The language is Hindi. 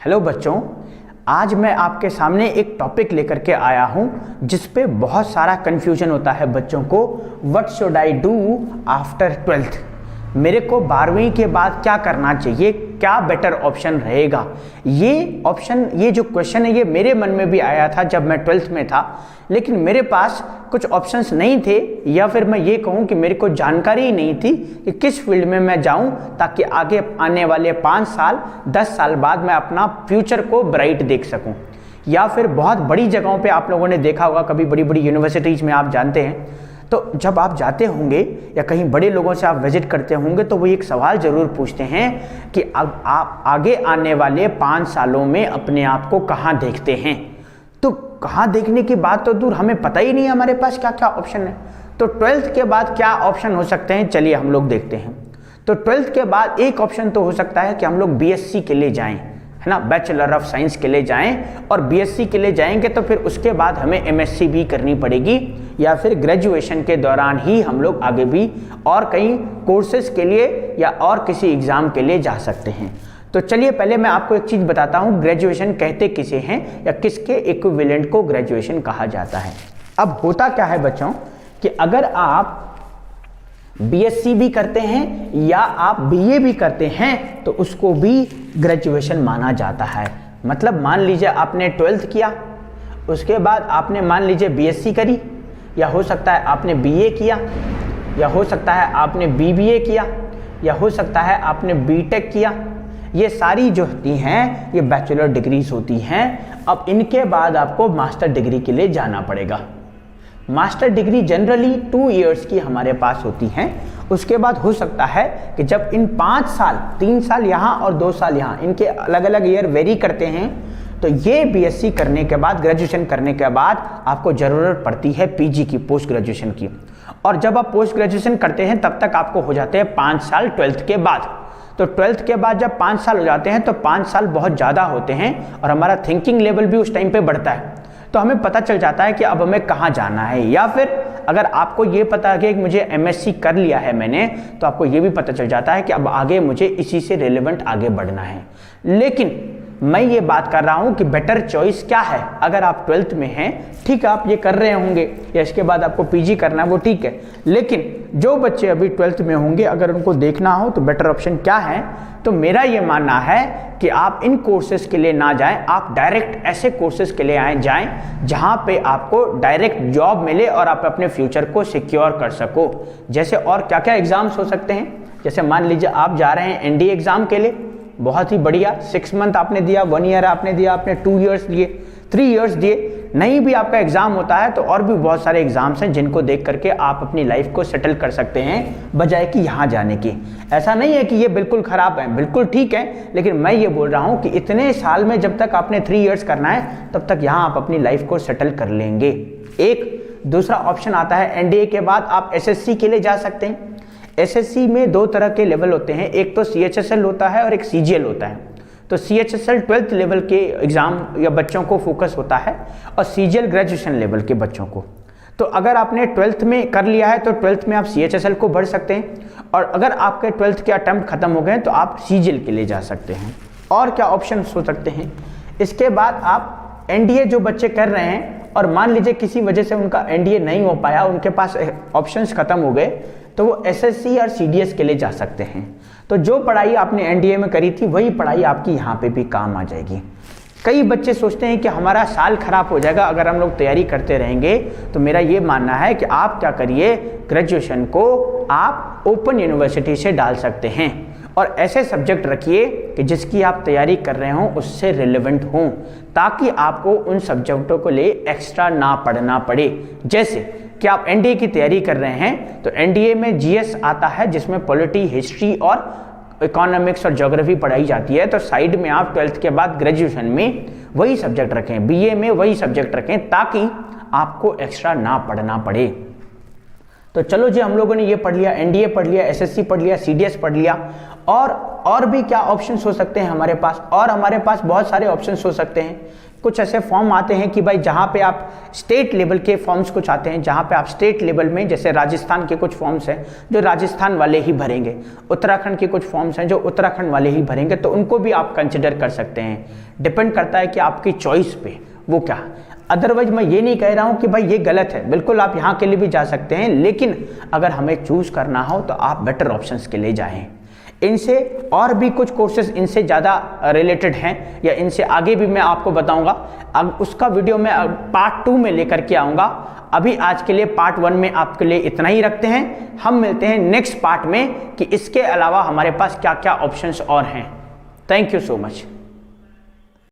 हेलो बच्चों, आज मैं आपके सामने एक टॉपिक लेकर के आया हूं जिस पे बहुत सारा कन्फ्यूजन होता है बच्चों को। What should I do after 12th? मेरे को 12वीं के बाद क्या करना चाहिए, क्या बेटर ऑप्शन रहेगा? ये जो क्वेश्चन है ये मेरे मन में भी आया था जब मैं 12th में था, लेकिन मेरे पास कुछ ऑप्शंस नहीं थे, या फिर मैं ये कहूँ कि मेरे को जानकारी ही नहीं थी कि किस फील्ड में मैं जाऊँ ताकि आगे आने वाले 5 साल 10 साल बाद मैं अपना फ्यूचर को ब्राइट देख सकूँ। या फिर बहुत बड़ी जगहों पे आप लोगों ने देखा होगा, कभी बड़ी बड़ी यूनिवर्सिटीज़ में आप जानते हैं, तो जब आप जाते होंगे या कहीं बड़े लोगों से आप विजिट करते होंगे तो वो एक सवाल ज़रूर पूछते हैं कि आप आगे आने वाले 5 सालों में अपने आप को कहाँ देखते हैं। तो कहाँ देखने की बात तो दूर, हमें पता ही नहीं है हमारे पास क्या क्या ऑप्शन है। तो 12th के बाद क्या ऑप्शन हो सकते हैं, चलिए हम लोग देखते हैं। तो 12th के बाद एक ऑप्शन तो हो सकता है कि हम लोग BSc के लिए जाएं, है ना, बैचलर ऑफ साइंस के लिए जाएं, और BSc के लिए जाएंगे तो फिर उसके बाद हमें MSc भी करनी पड़ेगी, या फिर ग्रेजुएशन के दौरान ही हम लोग आगे भी और कई कोर्सेज के लिए या और किसी एग्ज़ाम के लिए जा सकते हैं। तो चलिए पहले मैं आपको एक चीज़ बताता हूँ, ग्रेजुएशन कहते किसे हैं या किसके इक्विवेलेंट को ग्रेजुएशन कहा जाता है। अब होता क्या है बच्चों कि अगर आप BSc भी करते हैं या आप BA भी करते हैं तो उसको भी ग्रेजुएशन माना जाता है। मतलब मान लीजिए आपने 12th किया, उसके बाद आपने मान लीजिए BSc करी, या हो सकता है आपने BA किया, या हो सकता है आपने BBA किया, या हो सकता है आपने BTech किया। ये सारी जो होती हैं ये बैचलर डिग्रीज होती हैं। अब इनके बाद आपको मास्टर डिग्री के लिए जाना पड़ेगा। मास्टर डिग्री जनरली 2 इयर्स की हमारे पास होती हैं। उसके बाद हो सकता है कि जब इन 5 साल, 3 साल यहाँ और 2 साल यहाँ, इनके अलग अलग ईयर वेरी करते हैं, तो ये BSc करने के बाद, ग्रेजुएशन करने के बाद आपको ज़रूरत पड़ती है PG की, पोस्ट ग्रेजुएशन की। और जब आप पोस्ट ग्रेजुएशन करते हैं तब तक आपको हो जाते हैं 5 साल 12th के बाद। तो 12th के बाद जब 5 साल हो जाते हैं तो 5 साल बहुत ज़्यादा होते हैं और हमारा थिंकिंग लेवल भी उस टाइम पे बढ़ता है। तो हमें पता चल जाता है कि अब हमें कहाँ जाना है। या फिर अगर आपको ये पता है कि मुझे MSc कर लिया है मैंने, तो आपको ये भी पता चल जाता है कि अब आगे मुझे इसी से रिलेवेंट आगे बढ़ना है। लेकिन मैं ये बात कर रहा हूँ कि बेटर चॉइस क्या है। अगर आप 12th में हैं, ठीक है, आप ये कर रहे होंगे या इसके बाद आपको PG करना है, वो ठीक है, लेकिन जो बच्चे अभी 12th में होंगे, अगर उनको देखना हो तो बेटर ऑप्शन क्या है, तो मेरा ये मानना है कि आप इन कोर्सेज के लिए ना जाएं, आप डायरेक्ट ऐसे कोर्सेज के लिए जाएं जहां पे आपको डायरेक्ट जॉब मिले और आप अपने फ्यूचर को सिक्योर कर सको। जैसे और क्या क्या एग्जाम्स हो सकते हैं, जैसे मान लीजिए आप जा रहे हैं NDA एग्जाम के लिए, बहुत ही बढ़िया, 6 मंथ आपने दिया, 1 ईयर आपने दिया, आपने 2 इयर्स दिए, 3 इयर्स दिए, नहीं भी आपका एग्जाम होता है तो और भी बहुत सारे एग्जाम्स हैं जिनको देख करके आप अपनी लाइफ को सेटल कर सकते हैं, बजाय कि यहाँ जाने की। ऐसा नहीं है कि ये बिल्कुल ख़राब है, बिल्कुल ठीक है, लेकिन मैं ये बोल रहा हूँ कि इतने साल में जब तक आपने 3 इयर्स करना है तब तक यहाँ आप अपनी लाइफ को सेटल कर लेंगे। एक दूसरा ऑप्शन आता है, NDA के बाद आप SSC के लिए जा सकते हैं। SSC में 2 तरह के लेवल होते हैं, एक तो CHSL होता है और एक CGL होता है। तो CHSL 12th लेवल के एग्ज़ाम या बच्चों को फोकस होता है और CGL ग्रेजुएशन लेवल के बच्चों को। तो अगर आपने 12th में कर लिया है तो 12th में आप CHSL को भर सकते हैं, और अगर आपके 12th के अटेम्प्ट खत्म हो गए तो आप CGL के लिए जा सकते हैं। और क्या ऑप्शन हो सकते हैं, इसके बाद आप NDA जो बच्चे कर रहे हैं और मान लीजिए किसी वजह से उनका NDA नहीं हो पाया, उनके पास ऑप्शंस खत्म हो गए, तो वो SSC और CDS के लिए जा सकते हैं। तो जो पढ़ाई आपने NDA में करी थी वही पढ़ाई आपकी यहाँ पे भी काम आ जाएगी। कई बच्चे सोचते हैं कि हमारा साल खराब हो जाएगा अगर हम लोग तैयारी करते रहेंगे, तो मेरा ये मानना है कि आप क्या करिए, ग्रेजुएशन को आप ओपन यूनिवर्सिटी से डाल सकते हैं और ऐसे सब्जेक्ट रखिए कि जिसकी आप तैयारी कर रहे हों उससे रिलेवेंट हों, ताकि आपको उन सब्जेक्टों को लिए एक्स्ट्रा ना पढ़ना पड़े। जैसे कि आप NDA की तैयारी कर रहे हैं तो NDA में GS आता है जिसमें पॉलिटी, हिस्ट्री और इकोनॉमिक्स और ज्योग्राफी पढ़ाई जाती है। तो साइड में आप 12th के बाद ग्रेजुएशन में वही सब्जेक्ट रखें, BA में वही सब्जेक्ट रखें, ताकि आपको एक्स्ट्रा ना पढ़ना पड़े। तो चलो जी, हम लोगों ने ये पढ़ लिया, NDA पढ़ लिया, SSC पढ़ लिया, CDS पढ़ लिया, और भी क्या ऑप्शंस हो सकते हैं हमारे पास, और हमारे पास बहुत सारे ऑप्शंस हो सकते हैं कुछ ऐसे फॉर्म आते हैं कि भाई जहाँ पे आप स्टेट लेवल के फॉर्म्स कुछ आते हैं, जहाँ पे आप स्टेट लेवल में, जैसे राजस्थान के कुछ फॉर्म्स हैं जो राजस्थान वाले ही भरेंगे, उत्तराखंड के कुछ फॉर्म्स हैं जो उत्तराखंड वाले ही भरेंगे, तो उनको भी आप कंसिडर कर सकते हैं। डिपेंड करता है कि आपकी चॉइस पे वो क्या। अदरवाइज मैं ये नहीं कह रहा हूँ कि भाई ये गलत है, बिल्कुल आप यहाँ के लिए भी जा सकते हैं, लेकिन अगर हमें चूज करना हो तो आप बेटर ऑप्शंस के लिए जाएं। इनसे और भी कुछ कोर्सेज इनसे ज़्यादा रिलेटेड हैं या इनसे आगे भी मैं आपको बताऊंगा, अब उसका वीडियो मैं पार्ट 2 में लेकर के आऊँगा। अभी आज के लिए पार्ट 1 में आपके लिए इतना ही रखते हैं। हम मिलते हैं नेक्स्ट पार्ट में कि इसके अलावा हमारे पास क्या क्या ऑप्शंस और हैं। Thank you so much.